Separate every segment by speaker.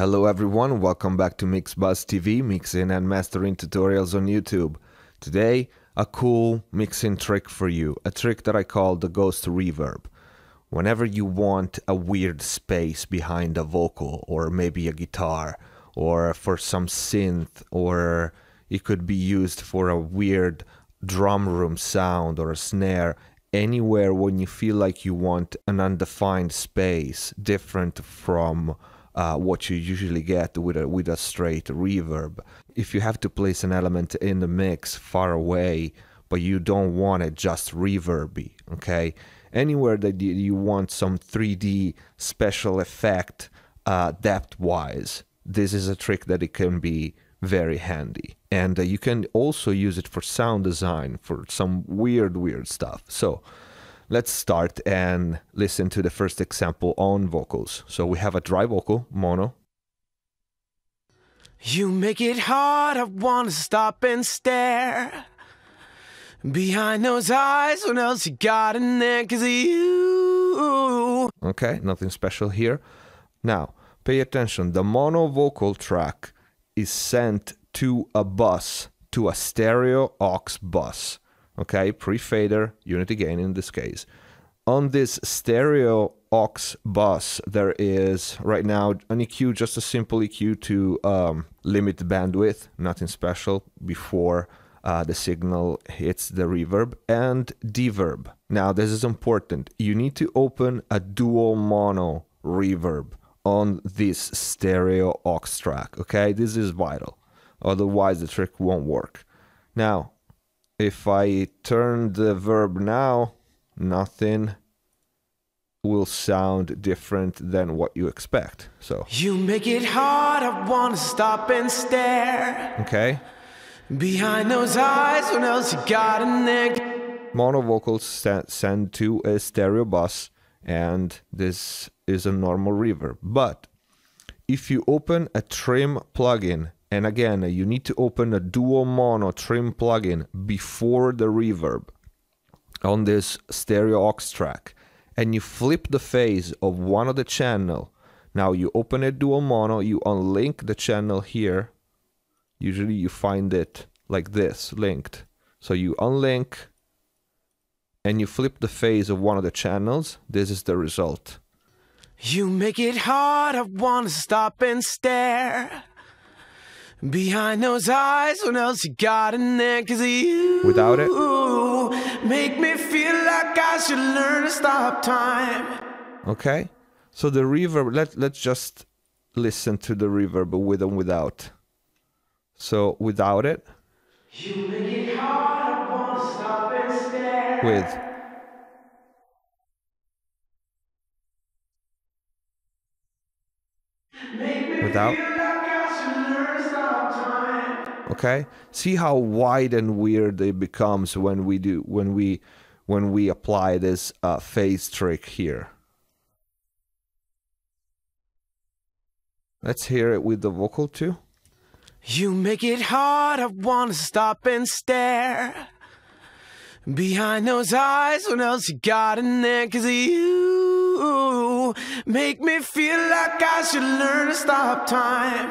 Speaker 1: Hello everyone, welcome back to MixBuzz TV, mixing and mastering tutorials on YouTube. Today, a cool mixing trick for you, a trick that I call the Ghost Reverb. Whenever you want a weird space behind a vocal, or maybe a guitar, or for some synth, or it could be used for a weird drum room sound or a snare, anywhere when you feel like you want an undefined space different from what you usually get with a straight reverb. If you have to place an element in the mix far away, but you don't want it just reverby, okay? Anywhere that you want some 3D special effect depth-wise, this is a trick that it can be very handy. And you can also use it for sound design, for some weird stuff. So let's start and listen to the first example on vocals. So we have a dry vocal, mono.
Speaker 2: You make it hard, I wanna stop and stare behind those eyes, what else you got in there, 'cause of you.
Speaker 1: Okay, nothing special here. Now, pay attention, the mono vocal track is sent to a bus, to a stereo aux bus. Okay, pre-fader, unity gain in this case. On this stereo aux bus, there is right now an EQ, just a simple EQ to limit the bandwidth, nothing special before the signal hits the reverb, and deverb. Now, this is important. You need to open a dual mono reverb on this stereo aux track, okay? This is vital. Otherwise, the trick won't work. Now, if I turn the verb now, nothing will sound different than what you expect. So
Speaker 2: you make it hard, I wanna stop and stare.
Speaker 1: Okay.
Speaker 2: Behind those eyes, what else you got in there?
Speaker 1: Mono vocals send to a stereo bus, and this is a normal reverb. But if you open a trim plugin, and again, you need to open a dual mono trim plugin before the reverb on this stereo aux track, and you flip the phase of one of the channel. Now you open a dual mono, you unlink the channel here. Usually you find it like this, linked. So you unlink and you flip the phase of one of the channels. This is the result.
Speaker 2: You make it hard, I wanna stop and stare behind those eyes, what else you got in there, 'cause of you.
Speaker 1: Without it.
Speaker 2: Make me feel like I should learn to stop time.
Speaker 1: Okay, so the reverb, let's just listen to the reverb with and without. So without it.
Speaker 2: You make it hard, I wanna stop and stare.
Speaker 1: With. Without. Okay, see how wide and weird it becomes when we apply this phase trick here. Let's hear it with the vocal too.
Speaker 2: You make it hard, I wanna stop and stare behind those eyes, what else you got in there, 'cause of you. Make me feel like I should learn to stop time.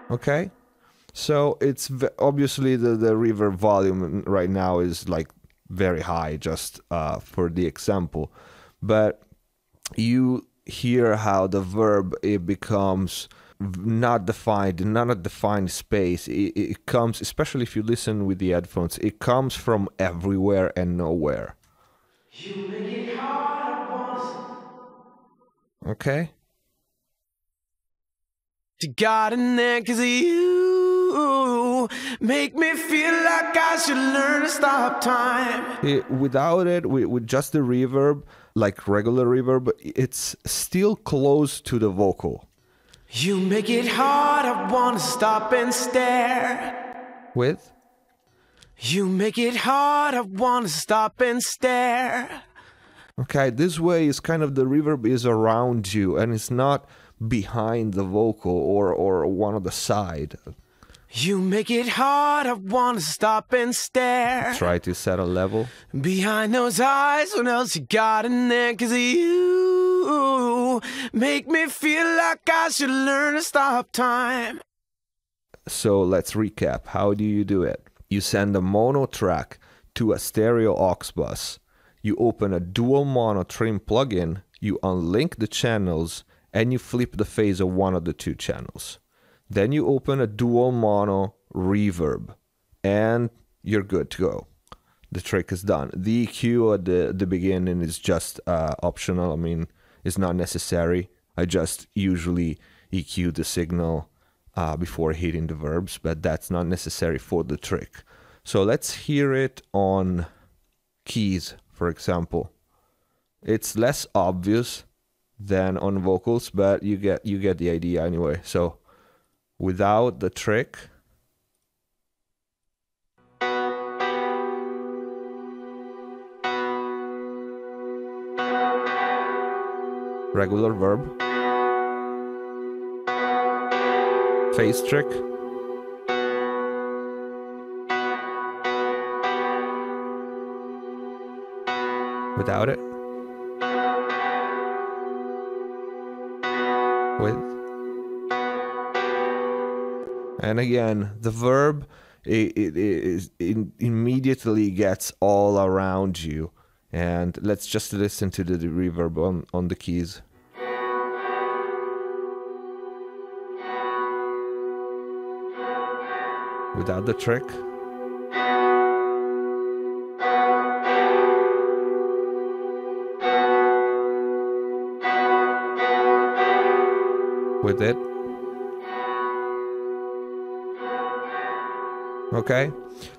Speaker 1: Okay. So it's obviously the reverb volume right now is like very high, just for the example, but you hear how the verb, it becomes not defined, not a defined space. It comes, especially if you listen with the headphones, it comes from everywhere and nowhere.
Speaker 2: You make it hard,
Speaker 1: okay.
Speaker 2: You got in there 'cause of you. Make me feel like I should learn to stop time.
Speaker 1: Without it, with just the reverb, like regular reverb, it's still close to the vocal.
Speaker 2: You make it hard, I wanna stop and stare.
Speaker 1: With?
Speaker 2: You make it hard, I wanna stop and stare.
Speaker 1: Okay, this way is kind of the reverb is around you and it's not behind the vocal or one on the side.
Speaker 2: You make it hard, I wanna stop and stare.
Speaker 1: Try to set a level.
Speaker 2: Behind those eyes, what else you got in there, 'cause of you. you make me feel like I should learn to stop time.
Speaker 1: So let's recap. How do you do it? You send a mono track to a stereo aux bus. You open a dual mono trim plugin, you unlink the channels, and you flip the phase of one of the two channels. Then you open a dual mono reverb, and you're good to go. The trick is done. The EQ at the beginning is just optional. I mean, it's not necessary. I just usually EQ the signal before hitting the verbs, but that's not necessary for the trick. So let's hear it on keys, for example. It's less obvious than on vocals, but you get the idea anyway. So without the trick, regular verb, phase trick, without it, with, and again the verb it immediately gets all around you. And let's just listen to the reverb on the keys. Without the trick. With it. Okay,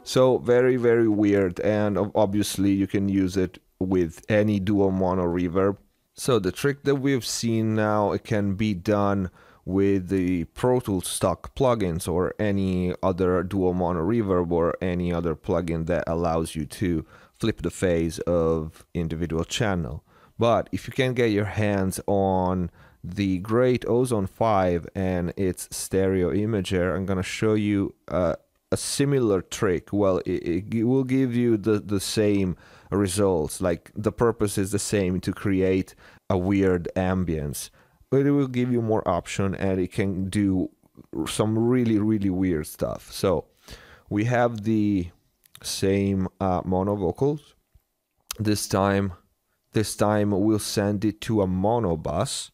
Speaker 1: so very, very weird, and obviously you can use it with any dual mono reverb. So the trick that we've seen now, it can be done with the Pro Tools stock plugins or any other dual mono reverb or any other plugin that allows you to flip the phase of individual channel. But if you can get your hands on the great Ozone 5 and its stereo imager, I'm gonna show you a similar trick. Well, it will give you the same results. Like the purpose is the same, to create a weird ambience, but it will give you more option and it can do some really, really weird stuff. So we have the same mono vocals. This time we'll send it to a mono bus,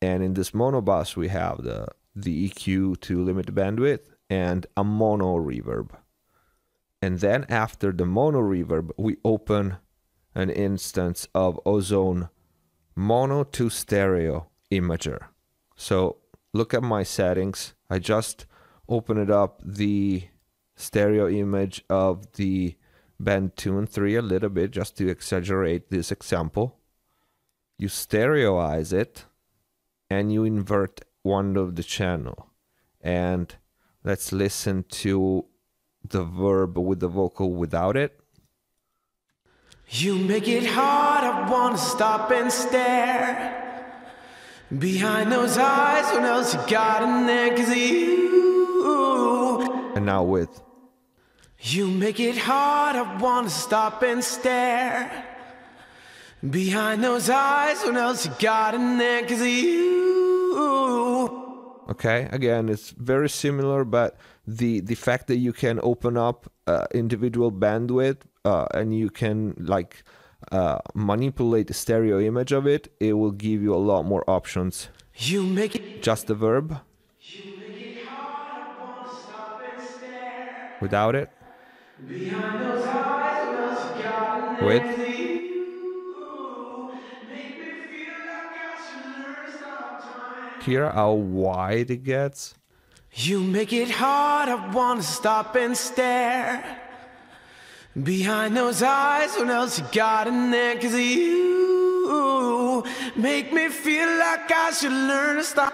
Speaker 1: and in this mono bus we have the EQ to limit the bandwidth and a mono reverb. And then after the mono reverb, we open an instance of Ozone mono to stereo imager. So look at my settings. I just opened up the stereo image of the band 2 and 3 a little bit, just to exaggerate this example. You stereoize it and you invert one of the channel. And let's listen to the verb with the vocal without it.
Speaker 2: You make it hard, I wanna stop and stare behind those eyes, what else you got in there, 'cause you.
Speaker 1: And now with.
Speaker 2: You make it hard, I wanna stop and stare behind those eyes, what else you got in there, 'cause you.
Speaker 1: Okay, again, it's very similar, but the fact that you can open up individual bandwidth and you can like manipulate the stereo image of it, it will give you a lot more options.
Speaker 2: You make it.
Speaker 1: Just the verb.
Speaker 2: You make it hard, I wanna stop and stare
Speaker 1: Without it.
Speaker 2: behind those eyes, what else you got in there,
Speaker 1: With.
Speaker 2: 'cause you make me feel like I should learn to stop time.
Speaker 1: Hear how wide it gets.
Speaker 2: You make it hard, I wanna stop and stare behind those eyes, what else you got in there, 'cause you make me feel like I should learn to stop.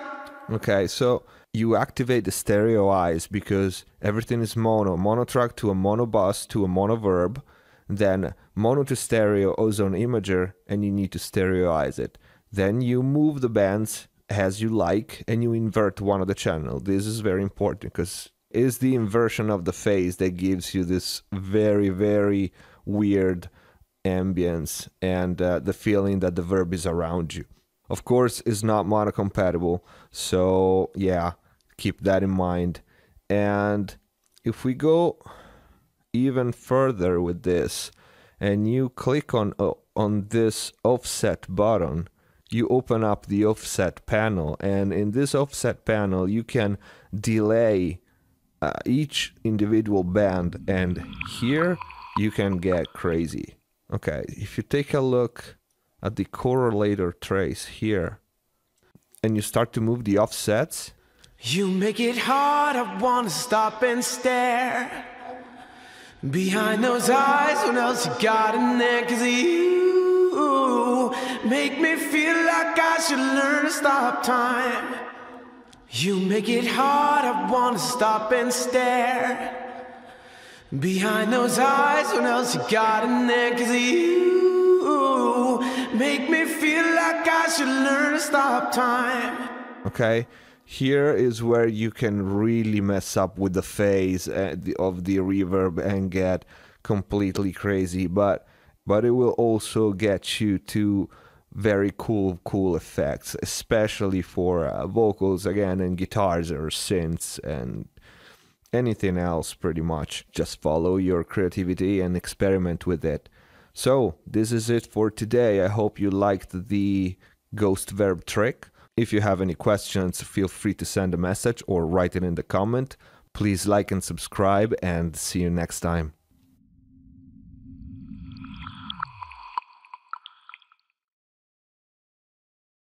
Speaker 1: Okay, so you activate the stereo eyes because everything is mono track to a mono bus to a mono verb, then mono to stereo Ozone imager, and you need to stereoize it. Then you move the bands as you like and you invert one of the channel. This is very important because it's the inversion of the phase that gives you this very, very weird ambience and the feeling that the verb is around you. Of course, is not mono compatible, so yeah, keep that in mind. And if we go even further with this, and you click on this offset button, you open up the offset panel, and in this offset panel you can delay each individual band, and here you can get crazy. Okay, if you take a look at the correlator trace here and you start to move the offsets,
Speaker 2: you make it hard, I wanna stop and stare behind those eyes, what else you got in there? 'Cause you make me feel like I should learn to stop time. You make it hard, I wanna stop and stare behind those eyes, what else you got in there? 'Cause you make me feel like I should learn to stop time.
Speaker 1: Okay, here is where you can really mess up with the phase of the reverb and get completely crazy, but it will also get you to very cool effects, especially for vocals again, and guitars or synths and anything else pretty much. Just follow your creativity and experiment with it. So this is it for today. I hope you liked the Ghost Verb trick. If you have any questions, feel free to send a message or write it in the comment. Please like and subscribe, and see you next time.